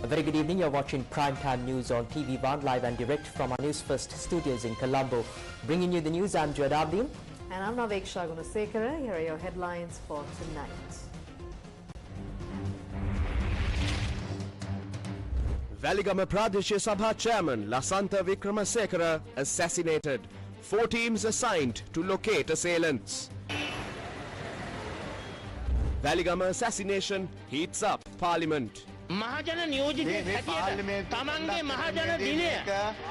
A very good evening. You're watching Primetime News on TV1 live and direct from our Newsfirst studios in Colombo. Bringing you the news, I'm Jodabdin. And I'm Naveksha Gunasekara. Here are your headlines for tonight. Valigama Pradeshya Sabha Chairman Lasantha Vikramasekara assassinated. 4 teams assigned to locate assailants. Valigama assassination heats up Parliament. මහජන නියෝජිතයෙක් හැටියට තමන්ගේ මහජන දිනය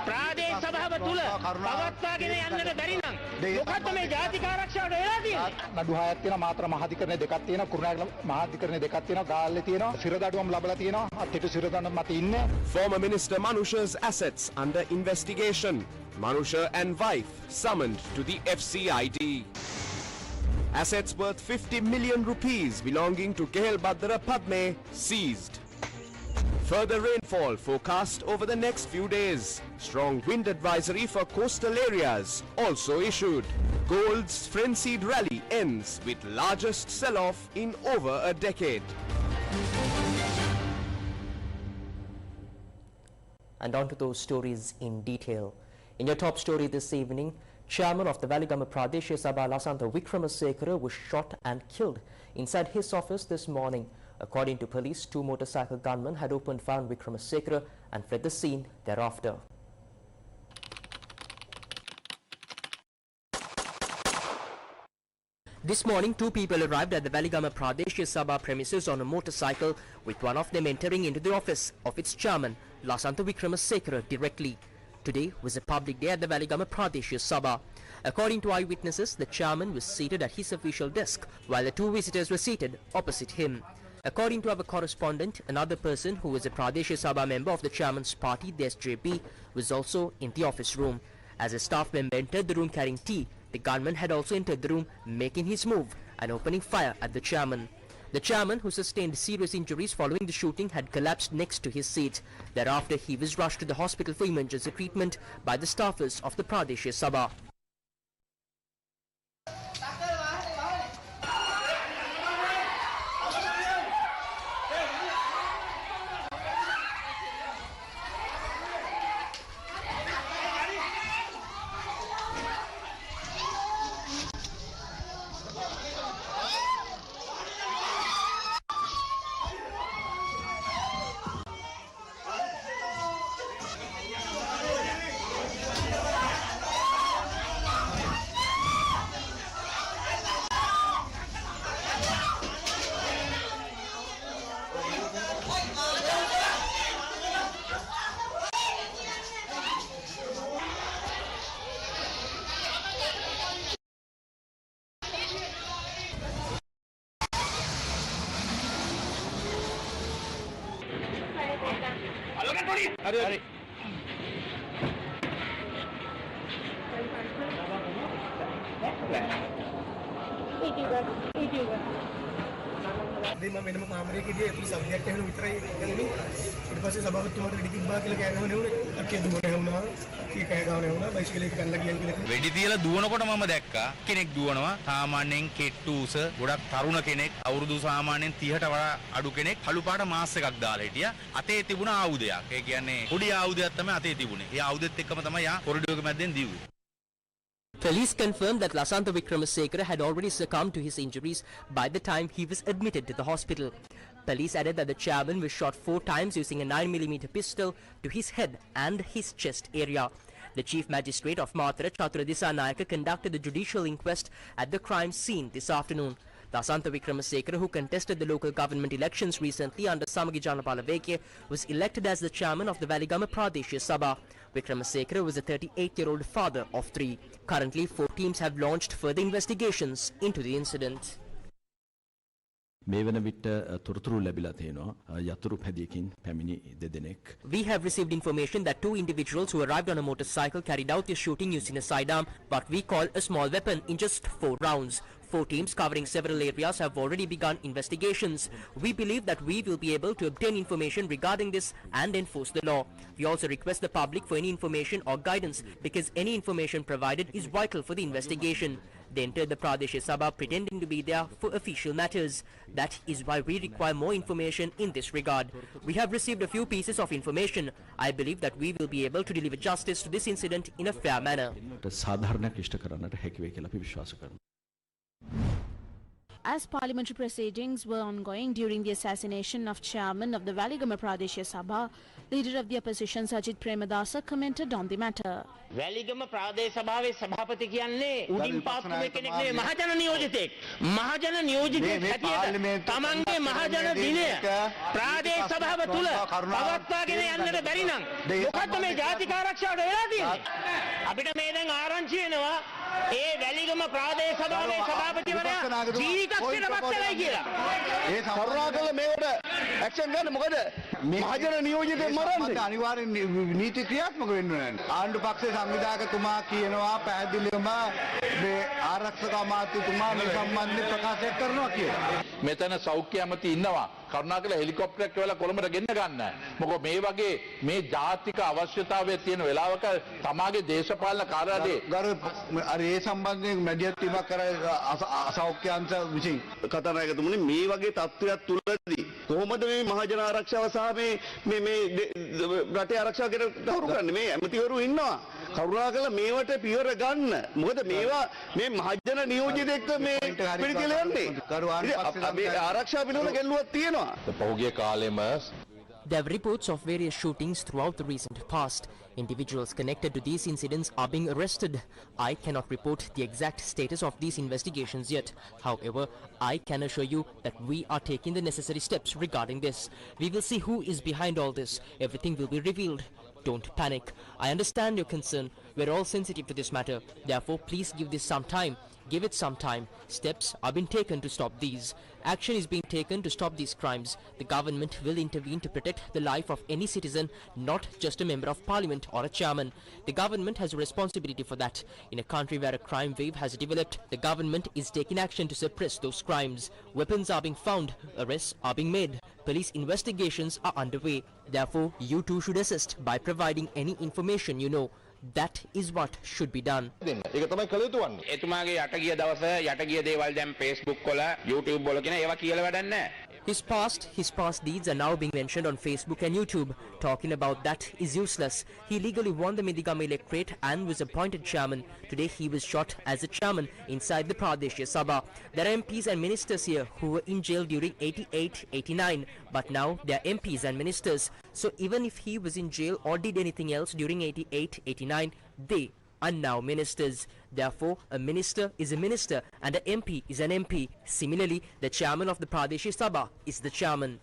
ප්‍රාදේශ සභාව තුල පවත්වාගෙන යන්නට බැරි නම් මොකද්ද මේ ජාතික ආරක්ෂාවට වෙලා තියෙන්නේ? නඩු 6ක් තියෙනවා, මාත්‍ර මහාධිකරණ 2ක් තියෙනවා, කුරුණෑගල මහාධිකරණ 2ක් තියෙනවා, ගාල්ලේ තියෙනවා, සිරදඩුවම් ලැබලා තියෙනවා, අත්හිටු සිරදඬුවම් මත ඉන්නේ. Former Minister Manusha's assets under investigation. Manusha and wife summoned to the FCID. Assets worth 50 million rupees belonging to Kehel Badra Padme seized. Further rainfall forecast over the next few days. Strong wind advisory for coastal areas also issued. Gold's frenzied rally ends with largest sell-off in over a decade. And on to those stories in detail. In your top story this evening, Chairman of the Valigama Pradeshya Sabha Lasantha Vikramasekara was shot and killed inside his office this morning. According to police, 2 motorcycle gunmen had opened fire on Vikramasekara and fled the scene thereafter. This morning, 2 people arrived at the Valigama Pradeshya Sabha premises on a motorcycle, with one of them entering into the office of its chairman, Lasantha Vikramasekara, directly. Today was a public day at the Valigama Pradeshya Sabha. According to eyewitnesses, the chairman was seated at his official desk, while the 2 visitors were seated opposite him. According to our correspondent, another person who was a Pradeshya Sabha member of the chairman's party, the SJP, was also in the office room. As a staff member entered the room carrying tea, the gunman had also entered the room, making his move and opening fire at the chairman. The chairman, who sustained serious injuries following the shooting, had collapsed next to his seat. Thereafter, he was rushed to the hospital for emergency treatment by the staffers of the Pradeshya Sabha. Hari. මම වෙනම කාමරයක ගියේ අපි subject එකන විතරයි කරන්නේ ඊට පස්සේ සභාපතිතුමාට වෙඩි තිබ්බා කියලා කෑ ගහන්නේ උනේ අක්කේ දුවන හැවුනා අක්කේ කෑ ගහන හැවුනා බයිසිකල් එක කල්ලා ගියන් කියලා වෙඩි තියලා දුවනකොට මම දැක්කා කෙනෙක් දුවනවා සාමාන්‍යයෙන් කෙට්ටු උස ගොඩක් තරුණ කෙනෙක් අවුරුදු සාමාන්‍යයෙන් 30ට වඩා අඩු කෙනෙක් කළු පාට මාස් එකක් දාලා හිටියා අතේ තිබුණ ආයුධයක් ඒ කියන්නේ පොඩි ආයුධයක් තමයි අතේ තිබුණේ ඒ ආයුධෙත් එක්කම තමයි යා කොරිඩෝර් එක මැද්දෙන් දිව්වේ. Police confirmed that Lasantha Vikramasekara had already succumbed to his injuries by the time he was admitted to the hospital. Police added that the chairman was shot 4 times using a 9mm pistol to his head and his chest area. The Chief Magistrate of Mathura, Chatura Disanayaka, conducted the judicial inquest at the crime scene this afternoon. Lasantha Vikramasekara, who contested the local government elections recently under Samagi Janapala Veke, was elected as the chairman of the Valigama Pradeshya Sabha. Vikramasekara was a 38-year-old father of 3. Currently, 4 teams have launched further investigations into the incident. මේ වන විට තොරතුරු ලැබිලා තියෙනවා යතුරු පැදියකින් පැමිණි දෙදෙනෙක්. We have received information that 2 individuals who arrived on a motorcycle carried out the shooting using a sidearm, what we call a small weapon, in just 4 rounds. 4 teams covering several areas have already begun investigations. We believe that we will be able to obtain information regarding this and enforce the law. We also request the public for any information or guidance because any information provided is vital for the investigation. They entered the Pradesh Sabha pretending to be there for official matters. That is why we require more information in this regard. We have received a few pieces of information. I believe that we will be able to deliver justice to this incident in a fair manner. As parliamentary proceedings were ongoing during the assassination of chairman of the Valigama Pradesh Sabha, leader of the opposition Sajid Premadasa commented on the matter. Weligama ප්‍රාදේශ සභාවේ සභාපති කියන්නේ උඩින් පාත්තුවේ කෙනෙක් නෙවෙයි මහජන නියෝජිතෙක්. මහජන නියෝජිතෙක් හැටියට තමන්ගේ මහජන දිනය ප්‍රාදේශ සභාව තුල පවත්වාගෙන යන්නට බැරි නම් මොකද්ද මේ ජාතික ආරක්ෂාවට වෙලා තියෙන්නේ? අපිට මේ දැන් ආරංචි වෙනවා ඒ වැලිගම ප්‍රාදේශ සභාවේ සභාපතිවරයා ජීවිතක්ෂයට පත් වෙලයි කියලා. ඒ කරුණාකර මේකට ඇක්ෂන් ගන්න මොකද මහජන නියෝජිතෙක් මරන්නේ අනිවාර්යෙන් නීති ක්‍රියාත්මක වෙන්න ඕනේ. ආණ්ඩු පක්ෂයේ සංවිධායකතුමා කියනවා පැහැදිලිවම මේ ආරක්ෂක අමාත්‍යතුමා මේ සම්බන්ධයෙන් ප්‍රකාශයක් කරනවා කියලා. මෙතන සෞඛ්‍ය ඇමති ඉන්නවා. කරුණාකර හෙලිකොප්ටරයක් වෙලා කොළඹට ගෙන්න ගන්න. මොකද මේ වගේ මේ ජාතික අවශ්‍යතාවය තියෙන වෙලාවක තමාගේ දේශපාලන කාර්යාලයේ අර ඒ සම්බන්ධයෙන් මැදිහත් වීමක් කර සෞඛ්‍ය අංශ විසින් කතානායකතුමනි මේ වගේ තත්ත්වයක් තුලදී කොහොමද මේ මහජන ආරක්ෂාව සහ මේ රටේ ආරක්ෂාව ගැන කවුරු කරන්නේ? මේ ඇමතිවරු ඉන්නවා. කරුණාකර මේවට පියවර ගන්න. මොකද මේවා මේ මහජන නියෝජිතෙක්ට මේ පිළිකල යන්නේ. මේ ආරක්ෂා පිළිවෙල ගැල්ලුවක් තියෙනවා. පහුගිය කාලෙම There are reports of various shootings throughout the recent past. Individuals connected to these incidents are being arrested. I cannot report the exact status of these investigations yet. However, I can assure you that we are taking the necessary steps regarding this. We will see who is behind all this. Everything will be revealed. Don't panic. I understand your concern. We're all sensitive to this matter. Therefore, please give this some time. Give it some time. Steps are being taken to stop these. Action is being taken to stop these crimes. The government will intervene to protect the life of any citizen, not just a member of parliament or a chairman. The government has a responsibility for that. In a country where a crime wave has developed, the government is taking action to suppress those crimes. Weapons are being found. Arrests are being made. Police investigations are underway. Therefore, you too should assist by providing any information you know. That is what should be done. ඒක තමයි කළ යුතු වන්නේ. එතුමාගේ යට ගිය දවස යට ගිය දේවල් දැන් Facebook වල YouTube වල කියන ඒවා කියලා වැඩක් නැහැ. His past deeds are now being mentioned on Facebook and YouTube. Talking about that is useless. He legally won the Medigama electorate and was appointed chairman. Today he was shot as a chairman inside the Pradesh Sabha. There are MPs and ministers here who were in jail during 88-89, but now they are MPs and ministers. So even if he was in jail or did anything else during 88-89, they are now ministers. Therefore, a minister is a minister and an MP is an MP. Similarly, the chairman of the Pradesh Sabha is the chairman.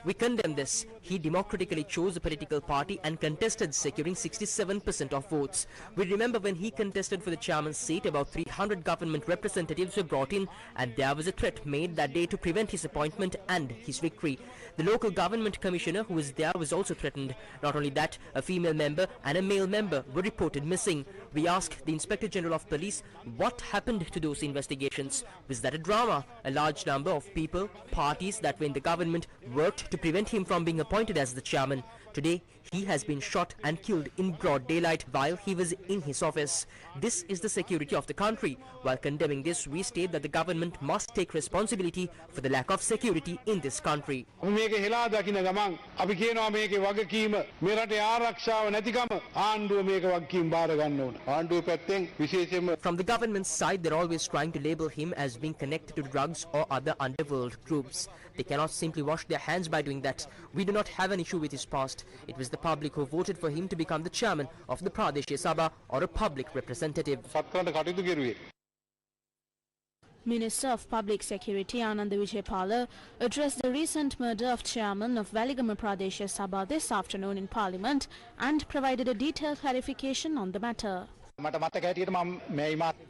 We condemn this. He democratically chose a political party and contested, securing 67% of votes. We remember when he contested for the chairman's seat, about 300 government representatives were brought in and there was a threat made that day to prevent his appointment and his victory. The local government commissioner who was there was also threatened. Not only that, a female member and a male member were reported missing. We asked the Inspector General of Police what happened to those investigations. Was that a drama? A large number of people, parties that were in the government worked to prevent him from being appointed as the chairman. Today, he has been shot and killed in broad daylight while he was in his office. This is the security of the country. While condemning this, we state that the government must take responsibility for the lack of security in this country. From the government's side, they're always trying to label him as being connected to drugs or other underworld groups. They cannot simply wash their hands by doing that. We do not have an issue with his past. It was the public who voted for him to become the chairman of the Pradesh Sabha or a public representative. Minister of Public Security Anand Vijaypala addressed the recent murder of chairman of Valigama Pradesh Sabha this afternoon in Parliament and provided a detailed clarification on the matter.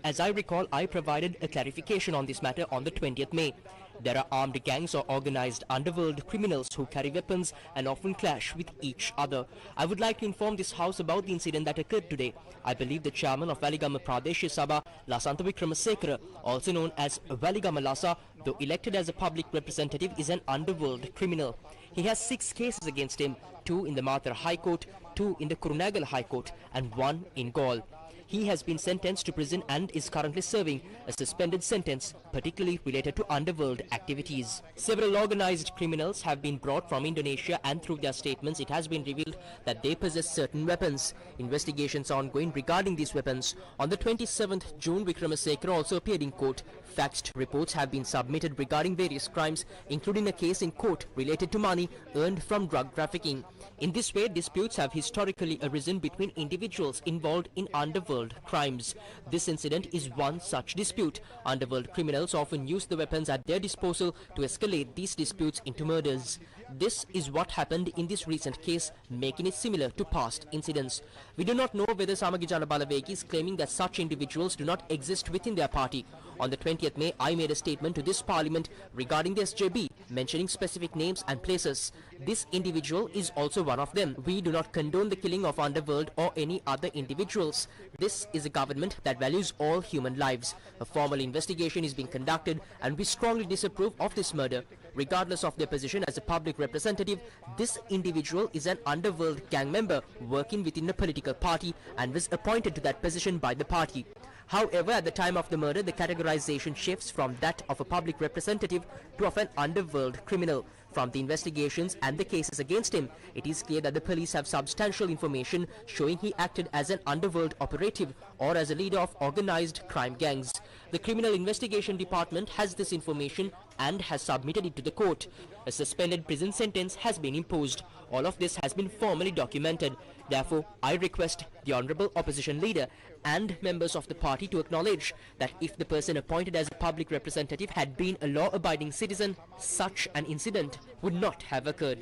As I recall, I provided a clarification on this matter on the 20th May. There are armed gangs or organized underworld criminals who carry weapons and often clash with each other. I would like to inform this House about the incident that occurred today. I believe the chairman of Valigama Pradesh Sabha, Lasanta Vikramasekara, also known as Valigama Lasa, though elected as a public representative, is an underworld criminal. He has 6 cases against him, 2 in the Mathura High Court, 2 in the Kurunegala High Court and 1 in Gaul. He has been sentenced to prison and is currently serving a suspended sentence, particularly related to underworld activities. Several organized criminals have been brought from Indonesia, and through their statements it has been revealed that they possess certain weapons. Investigations are ongoing regarding these weapons. On the 27th June, Wickremasekara also appeared in court. Faxed reports have been submitted regarding various crimes, including a case in court related to money earned from drug trafficking. In this way, disputes have historically arisen between individuals involved in underworld crimes. This incident is one such dispute. Underworld criminals often use the weapons at their disposal to escalate these disputes into murders. This is what happened in this recent case, making it similar to past incidents. We do not know whether Samagi Jana Balawegi is claiming that such individuals do not exist within their party. On the 20th May, I made a statement to this parliament regarding the SJB, mentioning specific names and places. This individual is also one of them. We do not condone the killing of underworld or any other individuals. This is a government that values all human lives. A formal investigation is being conducted, and we strongly disapprove of this murder. Regardless of their position as a public representative, this individual is an underworld gang member working within a political party and was appointed to that position by the party. However, at the time of the murder, the categorization shifts from that of a public representative to of an underworld criminal. From the investigations and the cases against him, it is clear that the police have substantial information showing he acted as an underworld operative or as a leader of organized crime gangs. The Criminal Investigation Department has this information and has submitted it to the court. A suspended prison sentence has been imposed. All of this has been formally documented. Therefore, I request the Honourable Opposition Leader and members of the party to acknowledge that if the person appointed as a public representative had been a law-abiding citizen, such an incident would not have occurred.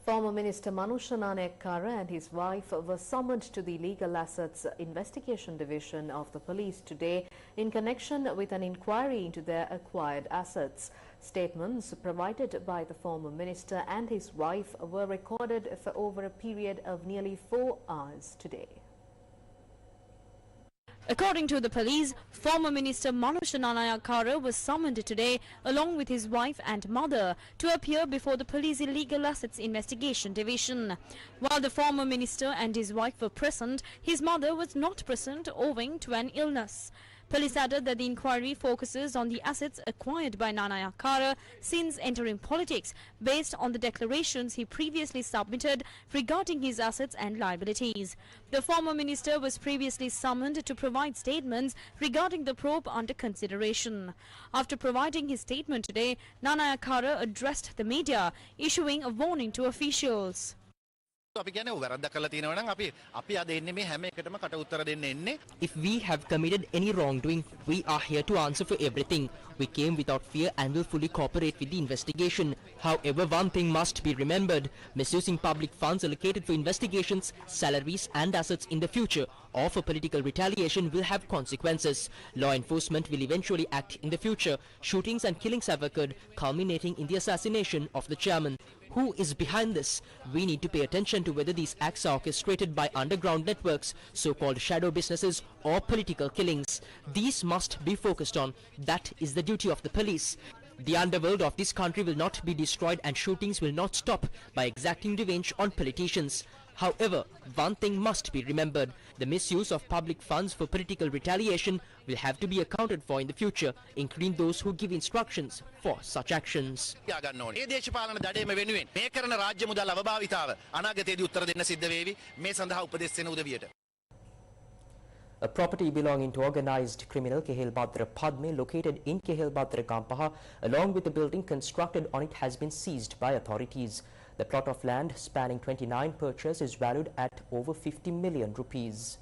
Former Minister Manusha Nanayakkara and his wife were summoned to the Legal Assets Investigation Division of the police today in connection with an inquiry into their acquired assets. Statements provided by the former minister and his wife were recorded for over a period of nearly 4 hours today. According to the police, former Minister Manusha Nanayakkara was summoned today along with his wife and mother to appear before the Police Illegal Assets Investigation Division. While the former minister and his wife were present, his mother was not present owing to an illness. Police added that the inquiry focuses on the assets acquired by Nanayakkara since entering politics, based on the declarations he previously submitted regarding his assets and liabilities. The former minister was previously summoned to provide statements regarding the probe under consideration. After providing his statement today, Nanayakkara addressed the media, issuing a warning to officials. If we have committed any wrongdoing, we are here to answer for everything. We came without fear and will fully cooperate with the investigation. However, one thing must be remembered: misusing public funds allocated for investigations, salaries and assets in the future or for political retaliation will have consequences. Law enforcement will eventually act in the future. Shootings and killings have occurred, culminating in the assassination of the chairman. Who is behind this? We need to pay attention to whether these acts are orchestrated by underground networks, so-called shadow businesses or political killings. These must be focused on. That is the duty of the police. The underworld of this country will not be destroyed and shootings will not stop by exacting revenge on politicians. However, one thing must be remembered: the misuse of public funds for political retaliation will have to be accounted for in the future, including those who give instructions for such actions. A property belonging to organised criminal Kehel Badra Padme, located in Kehel Badra Gampaha, along with the building constructed on it, has been seized by authorities. The plot of land spanning 29 perches is valued at over 50 million rupees.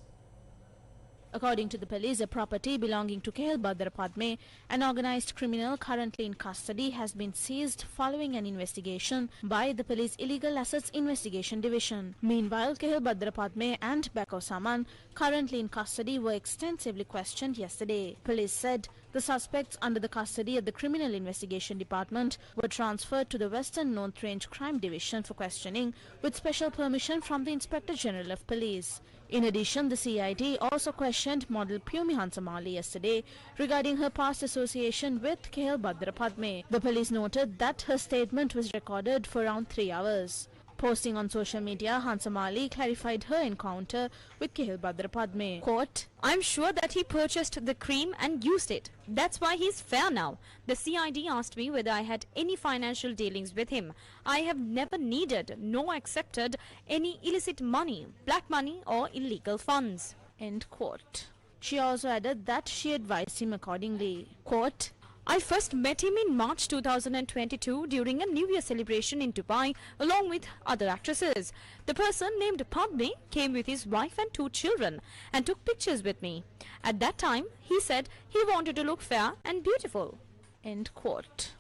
According to the police, a property belonging to Kehel Badra Padme, an organized criminal currently in custody, has been seized following an investigation by the Police Illegal Assets Investigation Division. Meanwhile, Kehel Badra Padme and Bako Saman, currently in custody, were extensively questioned yesterday. Police said the suspects under the custody of the Criminal Investigation Department were transferred to the Western North Range Crime Division for questioning, with special permission from the Inspector General of Police. In addition, the CID also questioned model Pumi Hansamali yesterday regarding her past association with Kehel Badra Padme. The police noted that her statement was recorded for around 3 hours. Posting on social media, Hansamali clarified her encounter with Kehil Badra Padme. Quote, "I'm sure that he purchased the cream and used it. That's why he's fair now. The CID asked me whether I had any financial dealings with him. I have never needed nor accepted any illicit money, black money or illegal funds." End quote. She also added that she advised him accordingly. Quote, "I first met him in March 2022 during a New Year celebration in Dubai along with other actresses. The person named Padme came with his wife and 2 children and took pictures with me. At that time, he said he wanted to look fair and beautiful." End quote.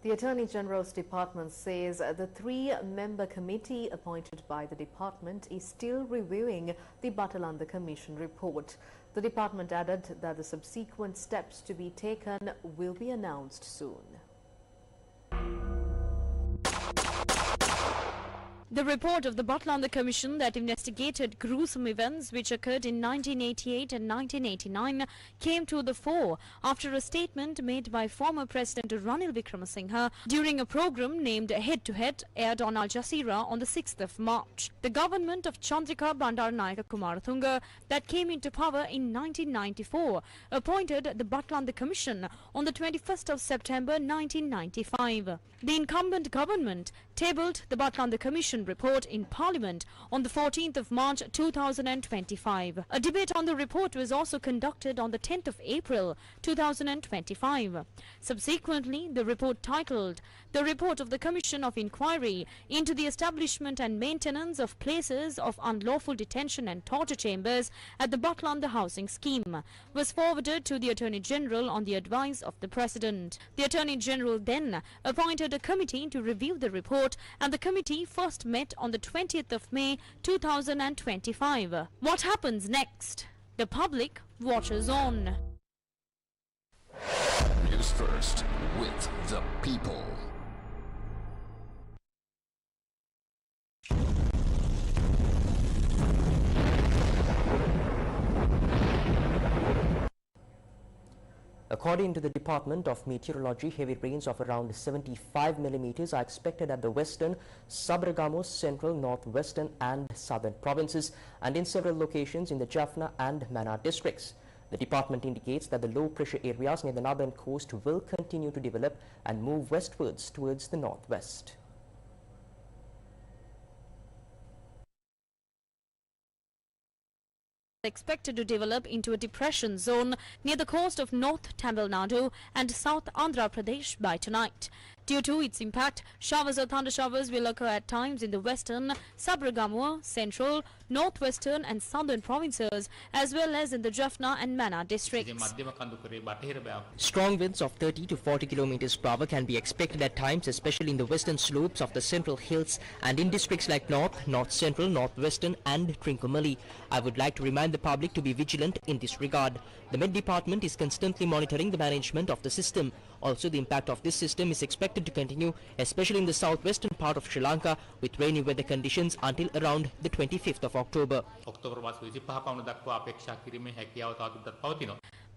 The Attorney General's department says the 3-member committee appointed by the department is still reviewing the Batalanda Commission report. The department added that the subsequent steps to be taken will be announced soon. The report of the Batalanda Commission that investigated gruesome events which occurred in 1988 and 1989 came to the fore after a statement made by former President Ranil Wickremesinghe during a program named Head to Head aired on Al Jazeera on the 6th of March. The government of Chandrika Bandaranaike Kumaratunga that came into power in 1994 appointed the Batalanda Commission on the 21st of September 1995. The incumbent government tabled the Batalanda Commission report in Parliament on the 14th of March 2025. A debate on the report was also conducted on the 10th of April 2025. Subsequently, the report titled "The Report of the Commission of Inquiry into the Establishment and Maintenance of Places of Unlawful Detention and Torture Chambers at the Batalanda Housing Scheme" was forwarded to the Attorney General on the advice of the President. The Attorney General then appointed a committee to review the report, and the committee first met on the 20th of May 2025. What happens next? The public watches on. Newsfirst with the people. According to the Department of Meteorology, heavy rains of around 75 millimeters are expected at the western, Sabaragamu, central, northwestern and southern provinces and in several locations in the Jaffna and Mana districts. The department indicates that the low pressure areas near the northern coast will continue to develop and move westwards towards the northwest. Expected to develop into a depression zone near the coast of North Tamil Nadu and South Andhra Pradesh by tonight. Due to its impact, showers or thunder showers will occur at times in the western, Sabaragamu, central, northwestern and southern provinces as well as in the Jaffna and Mana districts. Strong winds of 30 to 40 kilometers per hour can be expected at times, especially in the western slopes of the central hills and in districts like North, North Central, Northwestern and Trincomalee. I would like to remind the public to be vigilant in this regard. The Met Department is constantly monitoring the management of the system. Also, the impact of this system is expected to continue, especially in the southwestern part of Sri Lanka, with rainy weather conditions until around the 25th of October.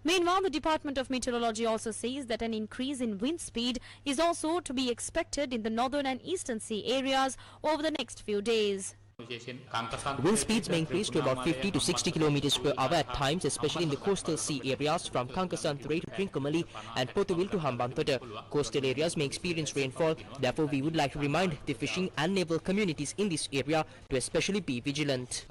Meanwhile, the Department of Meteorology also says that an increase in wind speed is also to be expected in the northern and eastern sea areas over the next few days. Wind speeds may increase to about 50 to 60 kilometers per hour at times, especially in the coastal sea areas from Kankasanthurei to Trincomalee and Pothuwil to Hambantota. Coastal areas may experience rainfall. Therefore, we would like to remind the fishing and naval communities in this area to especially be vigilant.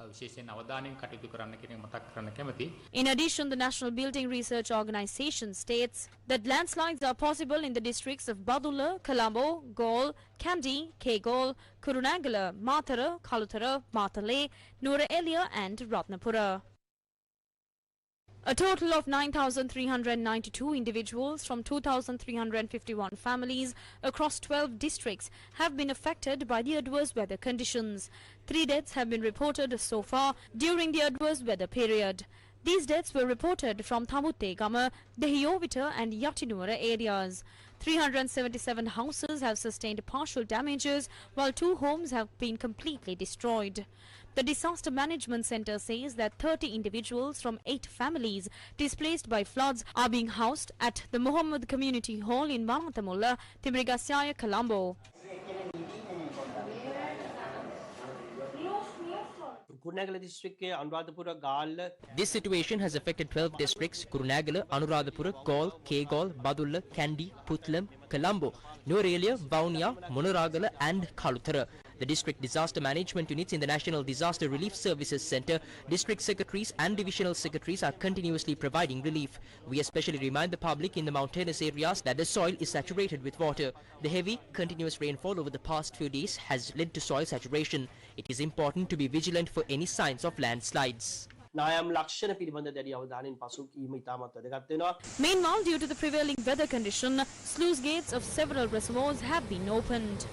In addition, the National Building Research Organisation states that landslides are possible in the districts of Badulla, Colombo, Galle, Kandy, Kegol, Kurunagala, Matara, Kalutara, Matale, Nura Elia and Ratnapura. A total of 9,392 individuals from 2,351 families across 12 districts have been affected by the adverse weather conditions. 3 deaths have been reported so far during the adverse weather period. These deaths were reported from Thamuttegama, Dehiyovita and Yatinura areas. 377 houses have sustained partial damages, while 2 homes have been completely destroyed. The Disaster Management Centre says that 30 individuals from 8 families displaced by floods are being housed at the Muhammad Community Hall in Manathamulla, Timrigasyaya, Colombo. This situation has affected 12 districts: Kurunegala, Anuradhapura, Galle, Kegalle, Badulla, Kandy, Puttalam, Colombo, Nuwara, Vaunia, Monaragala and Kalutara. The district disaster management units in the National Disaster Relief Services Centre, district secretaries and divisional secretaries are continuously providing relief. We especially remind the public in the mountainous areas that the soil is saturated with water. The heavy, continuous rainfall over the past few days has led to soil saturation. It is important to be vigilant for any signs of landslides. Meanwhile, due to the prevailing weather condition, sluice gates of several reservoirs have been opened.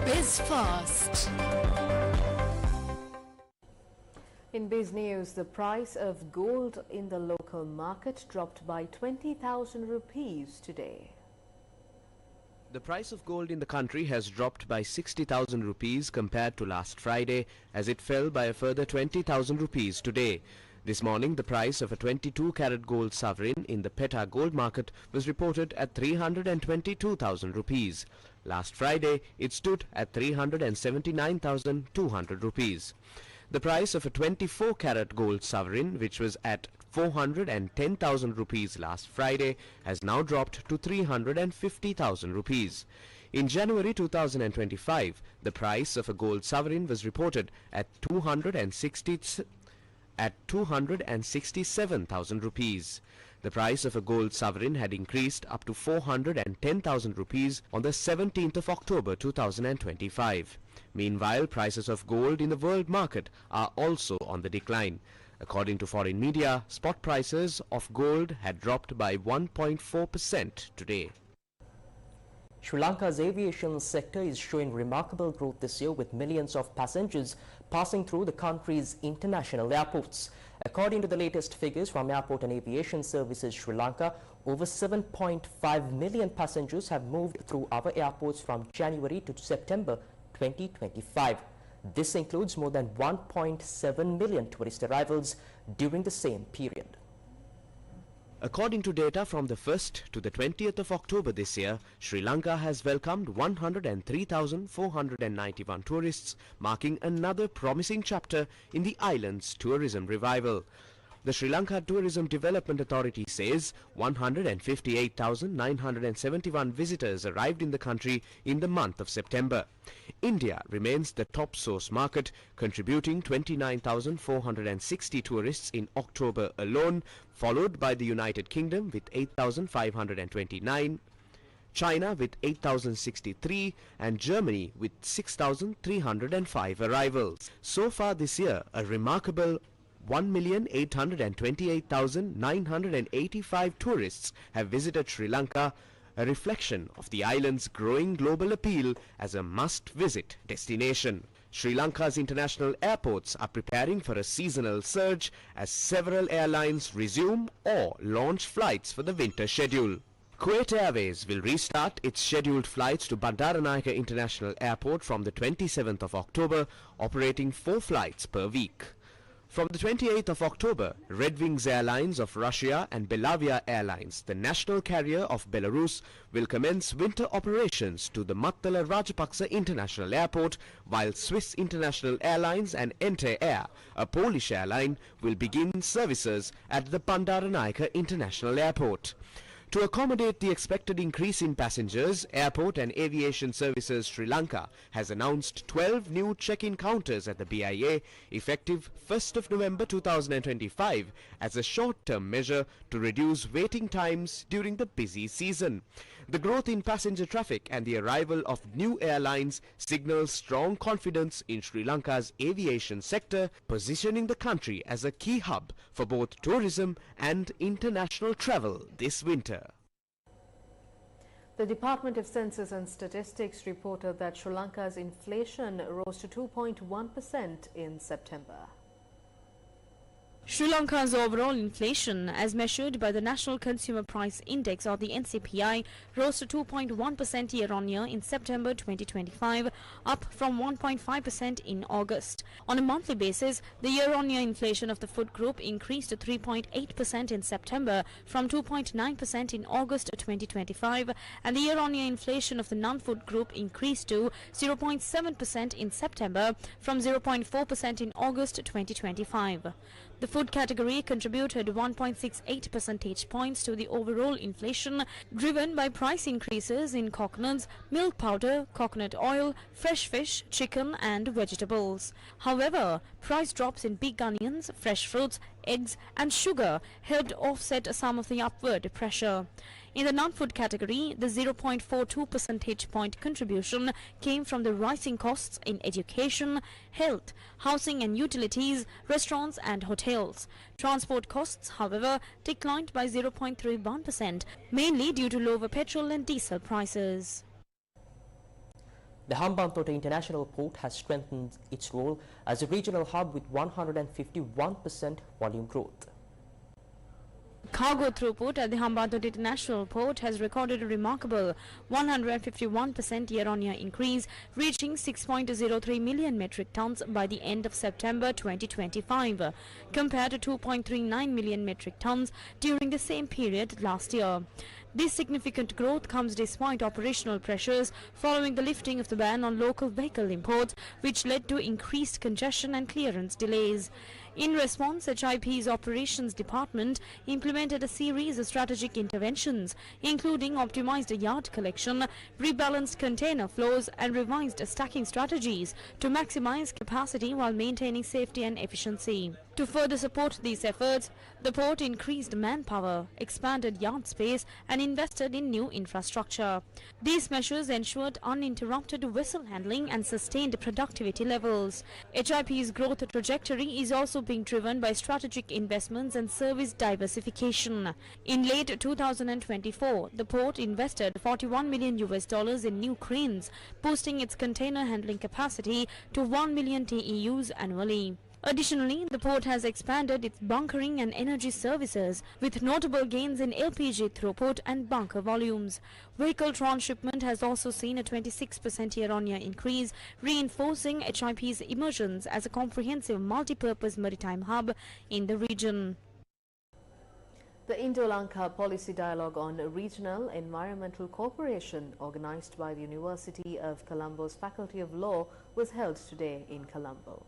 Newsfirst. In biz news, the price of gold in the local market dropped by 20,000 rupees today. The price of gold in the country has dropped by 60,000 rupees compared to last Friday, as it fell by a further 20,000 rupees today. This morning, the price of a 22-carat gold sovereign in the Peta gold market was reported at 322,000 rupees. Last Friday, it stood at 379,200 rupees. The price of a 24-carat gold sovereign, which was at 410,000 rupees last Friday, has now dropped to 350,000 rupees. In January 2025, the price of a gold sovereign was reported at 267,000 rupees. The price of a gold sovereign had increased up to 410,000 rupees on the 17th of October 2025. Meanwhile, prices of gold in the world market are also on the decline. According to foreign media, spot prices of gold had dropped by 1.4% today. Sri Lanka's aviation sector is showing remarkable growth this year, with millions of passengers passing through the country's international airports. According to the latest figures from Airport and Aviation Services Sri Lanka, over 7.5 million passengers have moved through our airports from January to September 2025. This includes more than 1.7 million tourist arrivals during the same period. According to data from the 1st to the 20th of October this year, Sri Lanka has welcomed 103,491 tourists, marking another promising chapter in the island's tourism revival. The Sri Lanka Tourism Development Authority says 158,971 visitors arrived in the country in the month of September. India remains the top source market, contributing 29,460 tourists in October alone, followed by the United Kingdom with 8,529, China with 8,063 and Germany with 6,305 arrivals. So far this year, a remarkable 1,828,985 tourists have visited Sri Lanka, a reflection of the island's growing global appeal as a must-visit destination. Sri Lanka's international airports are preparing for a seasonal surge as several airlines resume or launch flights for the winter schedule. Kuwait Airways will restart its scheduled flights to Bandaranaike International Airport from the 27th of October, operating 4 flights per week. From the 28th of October, Red Wings Airlines of Russia and Belavia Airlines, the national carrier of Belarus, will commence winter operations to the Mattala Rajapaksa International Airport, while Swiss International Airlines and Ente Air, a Polish airline, will begin services at the Bandaranaike International Airport. To accommodate the expected increase in passengers, Airport and Aviation Services Sri Lanka has announced 12 new check-in counters at the BIA effective 1st of November 2025 as a short-term measure to reduce waiting times during the busy season. The growth in passenger traffic and the arrival of new airlines signals strong confidence in Sri Lanka's aviation sector, positioning the country as a key hub for both tourism and international travel this winter. The Department of Census and Statistics reported that Sri Lanka's inflation rose to 2.1% in September. Sri Lanka's overall inflation, as measured by the National Consumer Price Index or the NCPI, rose to 2.1% year-on-year in September 2025, up from 1.5% in August. On a monthly basis, the year-on-year inflation of the food group increased to 3.8% in September from 2.9% in August 2025, and the year-on-year inflation of the non-food group increased to 0.7% in September from 0.4% in August 2025. The food category contributed 1.68 percentage points to the overall inflation, driven by price increases in coconuts, milk powder, coconut oil, fresh fish, chicken and vegetables. However, price drops in big onions, fresh fruits, eggs and sugar helped offset some of the upward pressure. In the non-food category, the 0.42 percentage point contribution came from the rising costs in education, health, housing and utilities, restaurants and hotels. Transport costs, however, declined by 0.31%, mainly due to lower petrol and diesel prices. The Hambantota International Port has strengthened its role as a regional hub with 151% volume growth. Cargo throughput at the Hambantota International Port has recorded a remarkable 151% year-on-year increase, reaching 6.03 million metric tons by the end of September 2025, compared to 2.39 million metric tons during the same period last year. This significant growth comes despite operational pressures following the lifting of the ban on local vehicle imports, which led to increased congestion and clearance delays. In response, HIP's operations department implemented a series of strategic interventions, including optimized yard collection, rebalanced container flows and revised stacking strategies to maximize capacity while maintaining safety and efficiency. To further support these efforts, the port increased manpower, expanded yard space and invested in new infrastructure. These measures ensured uninterrupted vessel handling and sustained productivity levels. HIP's growth trajectory is also being driven by strategic investments and service diversification. In late 2024, the port invested $41 million in new cranes, boosting its container handling capacity to 1 million TEUs annually. Additionally, the port has expanded its bunkering and energy services, with notable gains in LPG throughput and bunker volumes. Vehicle transshipment has also seen a 26% year-on-year increase, reinforcing HIP's emergence as a comprehensive multi-purpose maritime hub in the region. The Indo-Lanka Policy Dialogue on Regional Environmental Cooperation, organized by the University of Colombo's Faculty of Law, was held today in Colombo.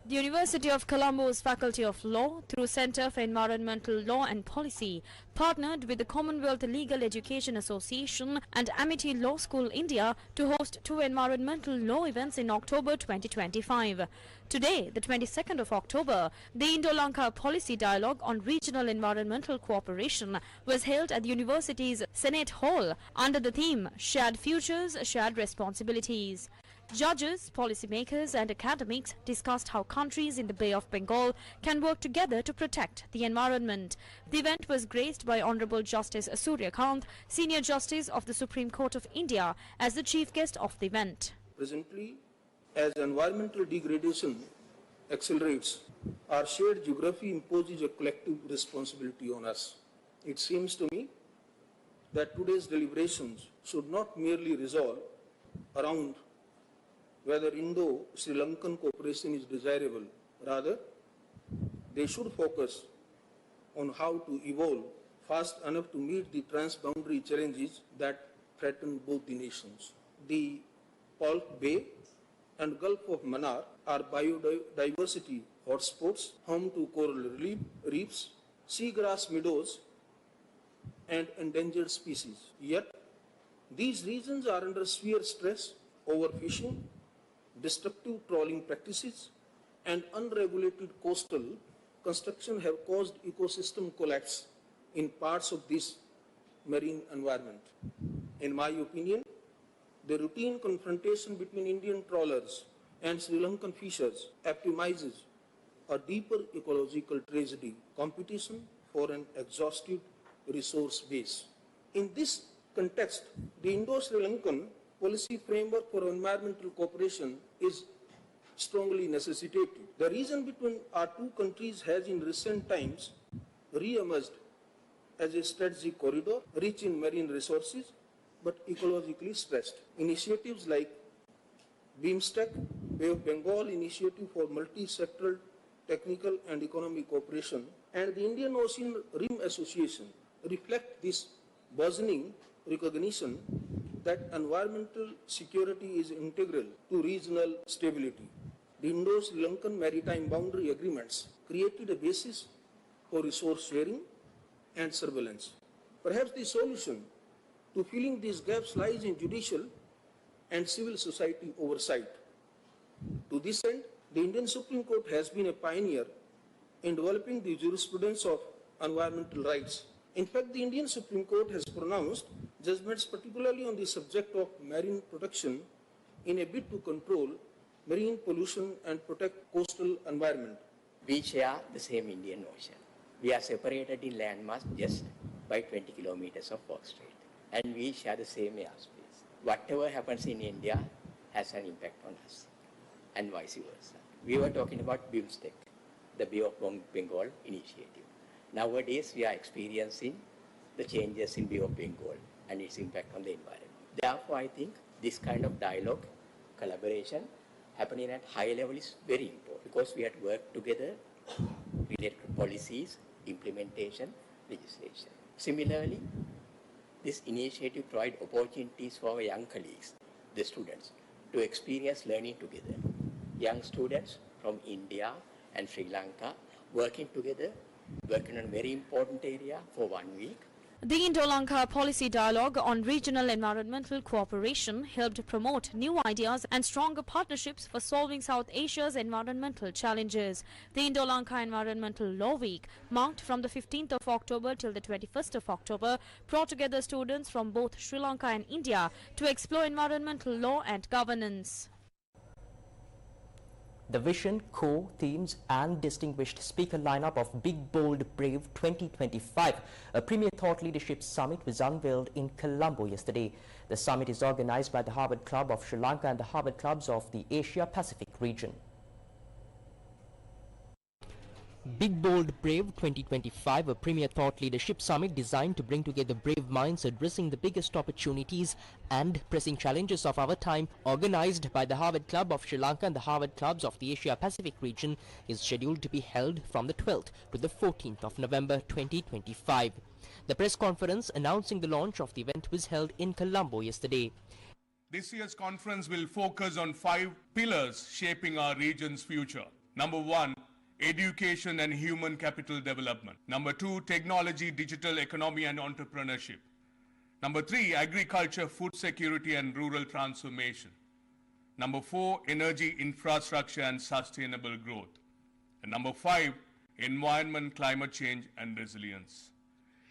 The University of Colombo's Faculty of Law, through Centre for Environmental Law and Policy, partnered with the Commonwealth Legal Education Association and Amity Law School India to host 2 environmental law events in October 2025. Today, the 22nd of October, the Indo-Lanka Policy Dialogue on Regional Environmental Cooperation was held at the university's Senate Hall under the theme Shared Futures, Shared Responsibilities. Judges, policymakers and academics discussed how countries in the Bay of Bengal can work together to protect the environment. The event was graced by Honorable Justice Surya Kant, Senior Justice of the Supreme Court of India, as the chief guest of the event. Presently, as environmental degradation accelerates, our shared geography imposes a collective responsibility on us. It seems to me that today's deliberations should not merely resolve around whether Indo-Sri Lankan cooperation is desirable. Rather, they should focus on how to evolve fast enough to meet the transboundary challenges that threaten both the nations. The Palk Bay and Gulf of Mannar are biodiversity hotspots, home to coral reefs, seagrass meadows, and endangered species. Yet, these regions are under severe stress. Overfishing, destructive trawling practices, and unregulated coastal construction have caused ecosystem collapse in parts of this marine environment. In my opinion, the routine confrontation between Indian trawlers and Sri Lankan fishers epitomizes a deeper ecological tragedy, competition for an exhaustive resource base. In this context, the Indo-Sri Lankan policy framework for environmental cooperation is strongly necessitated. The region between our two countries has in recent times re-emerged as a strategic corridor rich in marine resources but ecologically stressed. Initiatives like BIMSTEC, Bay of Bengal Initiative for Multi-Sectoral Technical and Economic Cooperation, and the Indian Ocean Rim Association reflect this burgeoning recognition that environmental security is integral to regional stability. The Indo-Sri Lankan Maritime Boundary Agreements created a basis for resource sharing and surveillance. Perhaps the solution to filling these gaps lies in judicial and civil society oversight. To this end, the Indian Supreme Court has been a pioneer in developing the jurisprudence of environmental rights. In fact, the Indian Supreme Court has pronounced judgments particularly on the subject of marine protection in a bid to control marine pollution and protect coastal environment. We share the same Indian Ocean. We are separated in landmass just by 20 kilometers of Fox Strait. And we share the same airspace. Whatever happens in India has an impact on us, and vice versa. We were talking about BIMSTEC, the Bay of Bengal initiative. Nowadays, we are experiencing the changes in Bay of Bengal and its impact on the environment. Therefore, I think this kind of dialogue, collaboration, happening at high level is very important because we have to work together related to policies, implementation, legislation. Similarly, this initiative provides opportunities for our young colleagues, the students, to experience learning together. Young students from India and Sri Lanka working together, working on a very important area for 1 week. The Indo-Lanka Policy Dialogue on Regional Environmental Cooperation helped promote new ideas and stronger partnerships for solving South Asia's environmental challenges. The Indo-Lanka Environmental Law Week, marked from the 15th of October till the 21st of October, brought together students from both Sri Lanka and India to explore environmental law and governance. The vision, core themes and distinguished speaker lineup of Big Bold Brave 2025, a Premier Thought Leadership Summit, was unveiled in Colombo yesterday. The summit is organized by the Harvard Club of Sri Lanka and the Harvard Clubs of the Asia-Pacific region. Big Bold Brave 2025, a Premier Thought Leadership Summit designed to bring together brave minds addressing the biggest opportunities and pressing challenges of our time, organized by the Harvard Club of Sri Lanka and the Harvard Clubs of the Asia-Pacific region, is scheduled to be held from the 12th to the 14th of November 2025. The press conference announcing the launch of the event was held in Colombo yesterday. This year's conference will focus on 5 pillars shaping our region's future. Number 1, education and human capital development. Number 2, technology, digital economy and entrepreneurship. Number 3, agriculture, food security and rural transformation. Number 4, energy infrastructure and sustainable growth. And number 5, environment, climate change and resilience.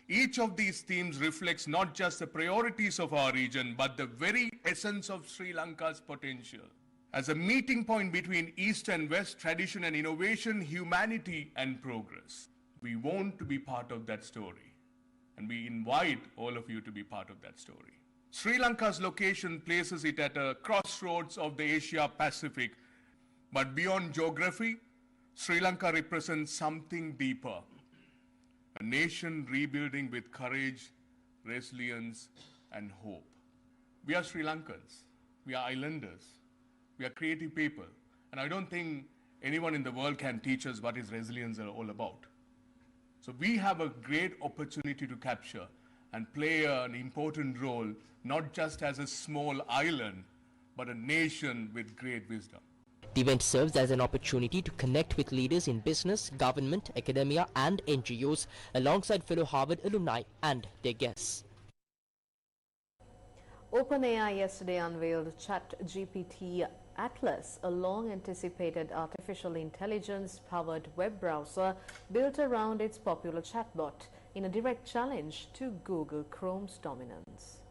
Each of these themes reflects not just the priorities of our region, but the very essence of Sri Lanka's potential. As a meeting point between East and West, tradition and innovation, humanity and progress. We want to be part of that story, and we invite all of you to be part of that story. Sri Lanka's location places it at a crossroads of the Asia-Pacific, but beyond geography, Sri Lanka represents something deeper. A nation rebuilding with courage, resilience, and hope. We are Sri Lankans. We are islanders. We are creative people, and I don't think anyone in the world can teach us what is resilience all about. So we have a great opportunity to capture and play an important role, not just as a small island, but a nation with great wisdom. The event serves as an opportunity to connect with leaders in business, government, academia and NGOs, alongside fellow Harvard alumni and their guests. OpenAI yesterday unveiled ChatGPT Atlas, a long-anticipated artificial intelligence-powered web browser built around its popular chatbot, in a direct challenge to Google Chrome's dominance.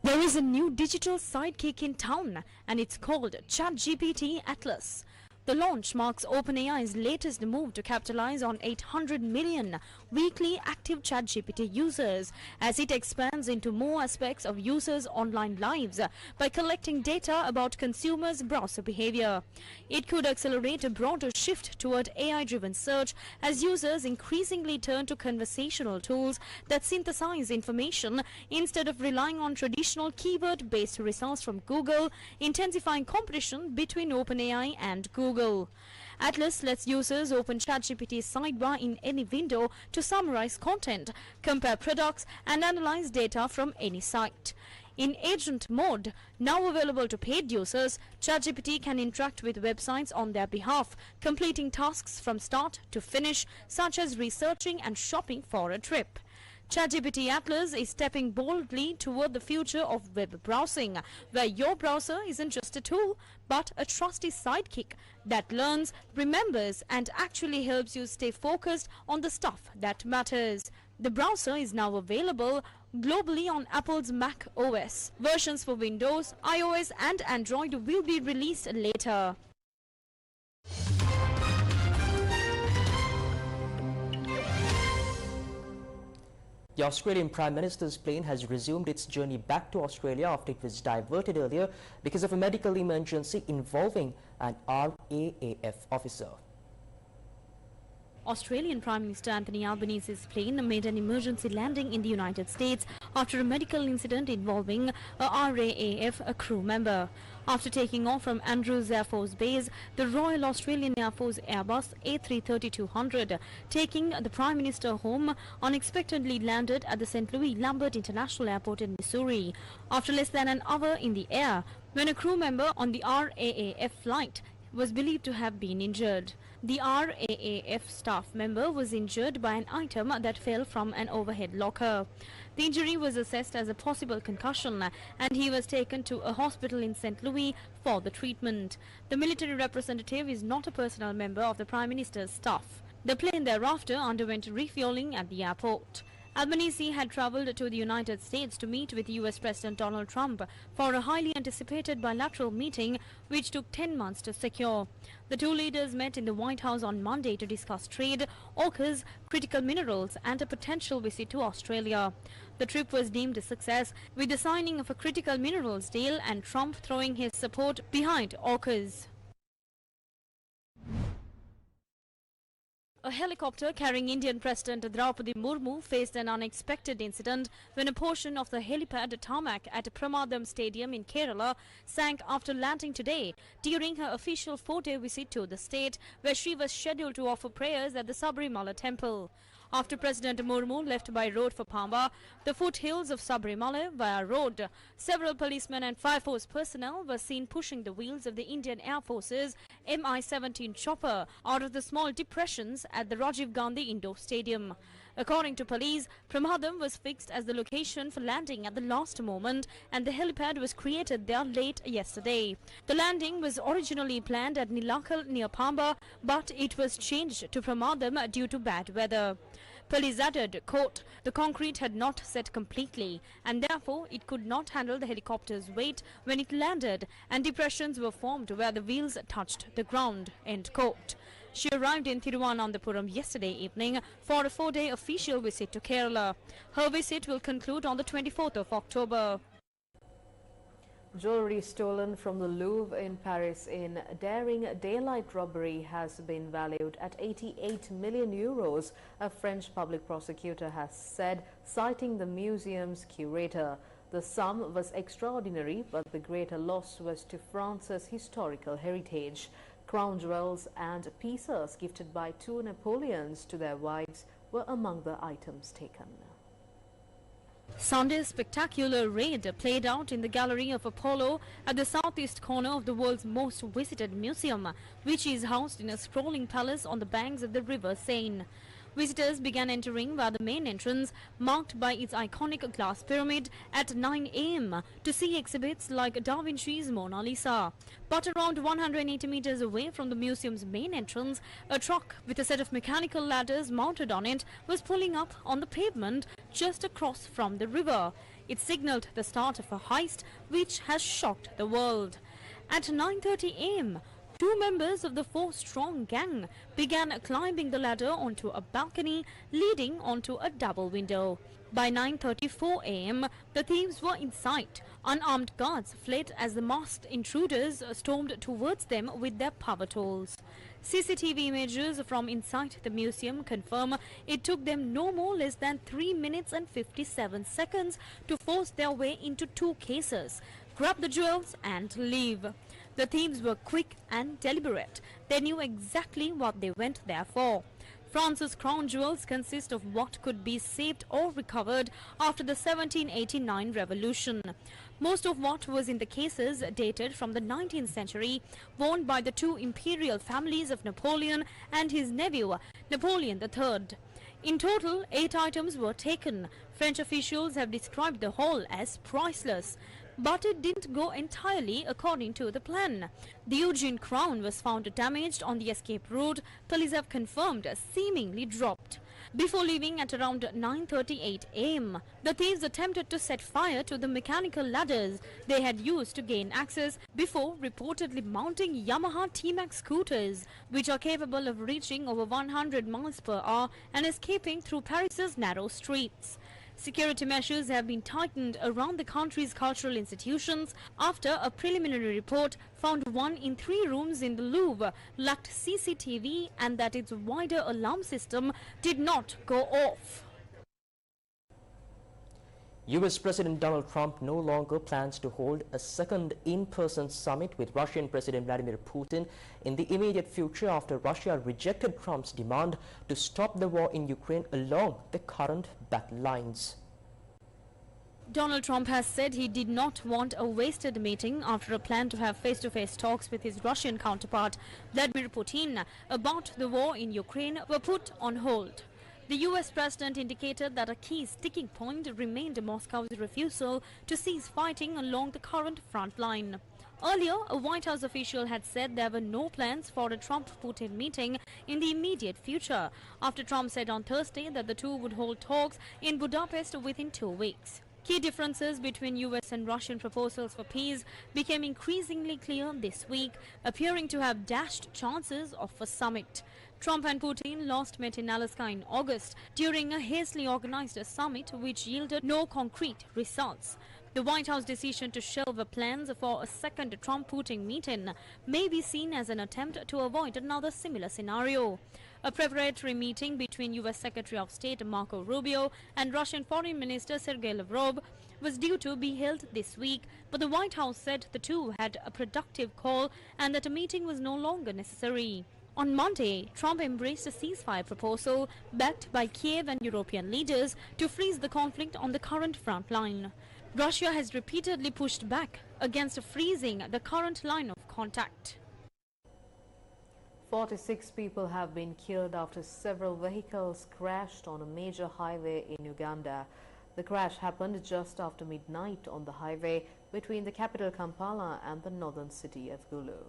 There is a new digital sidekick in town, and it's called ChatGPT Atlas. The launch marks OpenAI's latest move to capitalize on 800 million weekly active ChatGPT users as it expands into more aspects of users' online lives by collecting data about consumers' browser behavior. It could accelerate a broader shift toward AI-driven search as users increasingly turn to conversational tools that synthesize information instead of relying on traditional keyword-based results from Google, intensifying competition between OpenAI and Google. Atlas lets users open ChatGPT's sidebar in any window to summarize content, compare products, and analyze data from any site. In agent mode, now available to paid users, ChatGPT can interact with websites on their behalf, completing tasks from start to finish, such as researching and shopping for a trip. ChatGPT Atlas is stepping boldly toward the future of web browsing, where your browser isn't just a tool, but a trusty sidekick that learns, remembers, and actually helps you stay focused on the stuff that matters. The browser is now available globally on Apple's Mac OS. Versions for Windows, iOS, and Android will be released later. The Australian Prime Minister's plane has resumed its journey back to Australia after it was diverted earlier because of a medical emergency involving an RAAF officer. Australian Prime Minister Anthony Albanese's plane made an emergency landing in the United States after a medical incident involving a RAAF crew member. After taking off from Andrews Air Force Base, the Royal Australian Air Force Airbus A330-200, taking the Prime Minister home, unexpectedly landed at the St. Louis Lambert International Airport in Missouri. After less than an hour in the air, when a crew member on the RAAF flight was believed to have been injured. The RAAF staff member was injured by an item that fell from an overhead locker. The injury was assessed as a possible concussion and he was taken to a hospital in St. Louis for the treatment. The military representative is not a personal member of the Prime Minister's staff. The plane thereafter underwent refueling at the airport. Albanese had travelled to the United States to meet with US President Donald Trump for a highly anticipated bilateral meeting which took 10 months to secure. The two leaders met in the White House on Monday to discuss trade, AUKUS, critical minerals and a potential visit to Australia. The trip was deemed a success with the signing of a critical minerals deal and Trump throwing his support behind AUKUS. A helicopter carrying Indian President Draupadi Murmu faced an unexpected incident when a portion of the helipad tarmac at Pramadam Stadium in Kerala sank after landing today during her official 4-day visit to the state, where she was scheduled to offer prayers at the Sabrimala temple. After President Murmu left by road for Pamba, the foothills of Sabrimala via road, several policemen and Fire Force personnel were seen pushing the wheels of the Indian Air Force's Mi-17 chopper out of the small depressions at the Rajiv Gandhi Indoor Stadium. According to police, Pramadam was fixed as the location for landing at the last moment and the helipad was created there late yesterday. The landing was originally planned at Nilakal near Pamba, but it was changed to Pramadam due to bad weather. Police added, quote, the concrete had not set completely and therefore it could not handle the helicopter's weight when it landed and depressions were formed where the wheels touched the ground, end quote. She arrived in Thiruvananthapuram yesterday evening for a 4-day official visit to Kerala. Her visit will conclude on the 24th of October. Jewellery stolen from the Louvre in Paris in daring daylight robbery has been valued at 88 million euros, a French public prosecutor has said, citing the museum's curator. The sum was extraordinary, but the greater loss was to France's historical heritage. Crown jewels and pieces gifted by 2 Napoleons to their wives were among the items taken. Sunday's spectacular raid played out in the Gallery of Apollo at the southeast corner of the world's most visited museum, which is housed in a sprawling palace on the banks of the River Seine. Visitors began entering via the main entrance, marked by its iconic glass pyramid, at 9 a.m. to see exhibits like Da Vinci's Mona Lisa. But around 180 meters away from the museum's main entrance, a truck with a set of mechanical ladders mounted on it was pulling up on the pavement just across from the river. It signaled the start of a heist which has shocked the world. At 9:30 a.m., two members of the four-strong gang began climbing the ladder onto a balcony leading onto a double window. By 9:34 a.m., the thieves were in sight. Unarmed guards fled as the masked intruders stormed towards them with their power tools. CCTV images from inside the museum confirm it took them no less than 3 minutes and 57 seconds to force their way into two cases, grab the jewels and leave. The thieves were quick and deliberate. They knew exactly what they went there for. France's crown jewels consist of what could be saved or recovered after the 1789 revolution. Most of what was in the cases dated from the 19th century, worn by the two imperial families of Napoleon and his nephew, Napoleon III. In total, 8 items were taken. French officials have described the haul as priceless. But it didn't go entirely according to the plan. The Eugene crown was found damaged on the escape route, police have confirmed, seemingly dropped. Before leaving at around 9:38 a.m., the thieves attempted to set fire to the mechanical ladders they had used to gain access before reportedly mounting Yamaha T-Max scooters, which are capable of reaching over 100 miles per hour and escaping through Paris's narrow streets. Security measures have been tightened around the country's cultural institutions after a preliminary report found 1 in 3 rooms in the Louvre lacked CCTV and that its wider alarm system did not go off. US President Donald Trump no longer plans to hold a second in-person summit with Russian President Vladimir Putin in the immediate future after Russia rejected Trump's demand to stop the war in Ukraine along the current battle lines. Donald Trump has said he did not want a wasted meeting after a plan to have face-to-face talks with his Russian counterpart Vladimir Putin about the war in Ukraine were put on hold. The US president indicated that a key sticking point remained Moscow's refusal to cease fighting along the current front line. Earlier, a White House official had said there were no plans for a Trump-Putin meeting in the immediate future, after Trump said on Thursday that the two would hold talks in Budapest within 2 weeks. Key differences between US and Russian proposals for peace became increasingly clear this week, appearing to have dashed chances of a summit. Trump and Putin last met in Alaska in August during a hastily organized summit which yielded no concrete results. The White House decision to shelve plans for a second Trump-Putin meeting may be seen as an attempt to avoid another similar scenario. A preparatory meeting between U.S. Secretary of State Marco Rubio and Russian Foreign Minister Sergei Lavrov was due to be held this week, but the White House said the two had a productive call and that a meeting was no longer necessary. On Monday, Trump embraced a ceasefire proposal backed by Kiev and European leaders to freeze the conflict on the current front line. Russia has repeatedly pushed back against freezing the current line of contact. 46 people have been killed after several vehicles crashed on a major highway in Uganda. The crash happened just after midnight on the highway between the capital Kampala and the northern city of Gulu.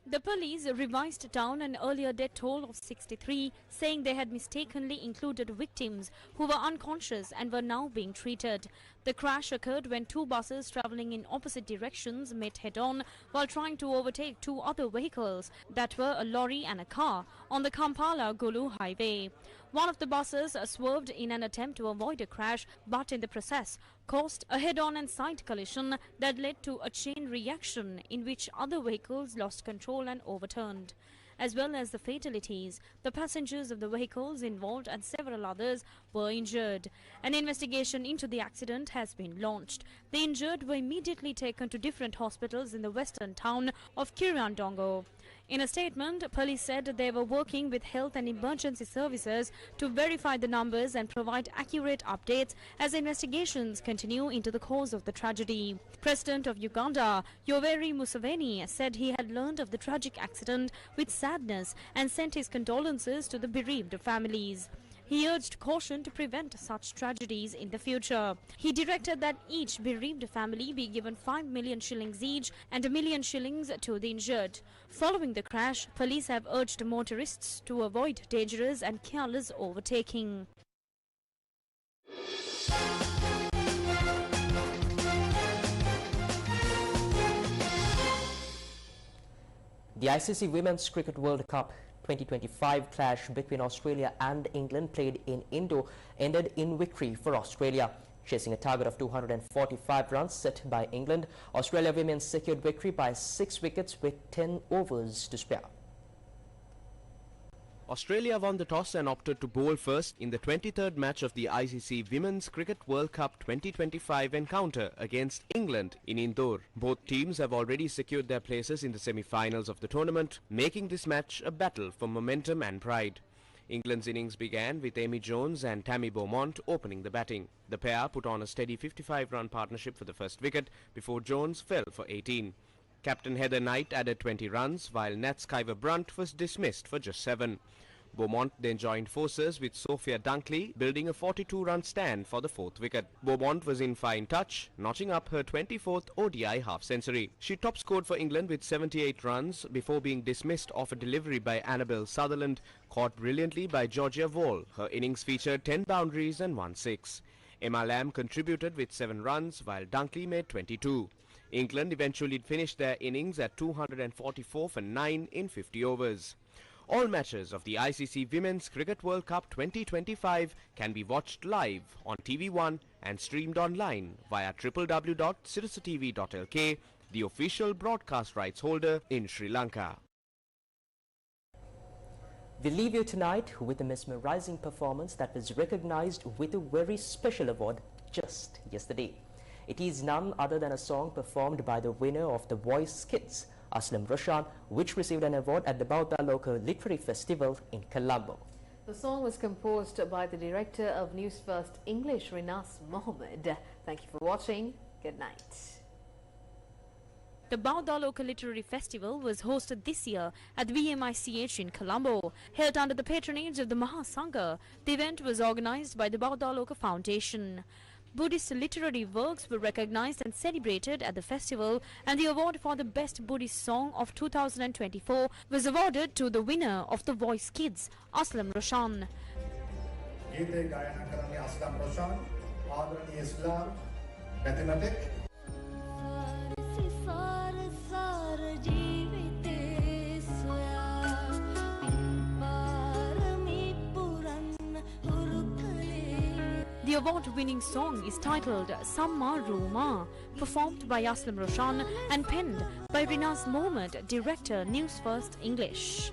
The police revised down an earlier death toll of 63, saying they had mistakenly included victims who were unconscious and were now being treated. The crash occurred when two buses traveling in opposite directions met head-on while trying to overtake two other vehicles that were a lorry and a car on the Kampala-Gulu highway. One of the buses swerved in an attempt to avoid a crash, but in the process caused a head-on and side collision that led to a chain reaction in which other vehicles lost control and overturned. As well as the fatalities, the passengers of the vehicles involved and several others were injured. An investigation into the accident has been launched. The injured were immediately taken to different hospitals in the western town of Kiryandongo. In a statement, police said they were working with health and emergency services to verify the numbers and provide accurate updates as investigations continue into the cause of the tragedy. President of Uganda, Yoweri Museveni, said he had learned of the tragic accident with sadness and sent his condolences to the bereaved families. He urged caution to prevent such tragedies in the future. He directed that each bereaved family be given 5 million shillings each and 1 million shillings to the injured. Following the crash, police have urged motorists to avoid dangerous and careless overtaking. The ICC Women's Cricket World Cup 2025 clash between Australia and England played in Indo ended in victory for Australia. Chasing a target of 245 runs set by England, Australia women secured victory by 6 wickets with 10 overs to spare. Australia won the toss and opted to bowl first in the 23rd match of the ICC Women's Cricket World Cup 2025 encounter against England in Indore. Both teams have already secured their places in the semi-finals of the tournament, making this match a battle for momentum and pride. England's innings began with Amy Jones and Tammy Beaumont opening the batting. The pair put on a steady 55-run partnership for the first wicket before Jones fell for 18. Captain Heather Knight added 20 runs while Nat Skyver-Brunt was dismissed for just 7. Beaumont then joined forces with Sophia Dunkley, building a 42-run stand for the 4th wicket. Beaumont was in fine touch, notching up her 24th ODI half-century. She top-scored for England with 78 runs before being dismissed off a delivery by Annabel Sutherland, caught brilliantly by Georgia Wall. Her innings featured 10 boundaries and 1 6. Emma Lamb contributed with 7 runs while Dunkley made 22. England eventually finished their innings at 244 for 9 in 50 overs. All matches of the ICC Women's Cricket World Cup 2025 can be watched live on TV1 and streamed online via www.sirasatv.lk, the official broadcast rights holder in Sri Lanka. We leave you tonight with a mesmerizing performance that was recognized with a very special award just yesterday. It is none other than a song performed by the winner of The Voice Kids, Aslam Roshan, which received an award at the Bauta Local Literary Festival in Colombo. The song was composed by the director of Newsfirst English, Rinas Mohammed. Thank you for watching. Good night. The Bauda Local Literary Festival was hosted this year at the VMICH in Colombo. Held under the patronage of the Mahasangha, the event was organized by the Bauda Local Foundation. Buddhist literary works were recognized and celebrated at the festival, and the award for the Best Buddhist Song of 2024 was awarded to the winner of The Voice Kids, Aslam Roshan. The award-winning song is titled Samma Ruma, performed by Aslam Roshan and penned by Rinas Mohammed, director, Newsfirst English.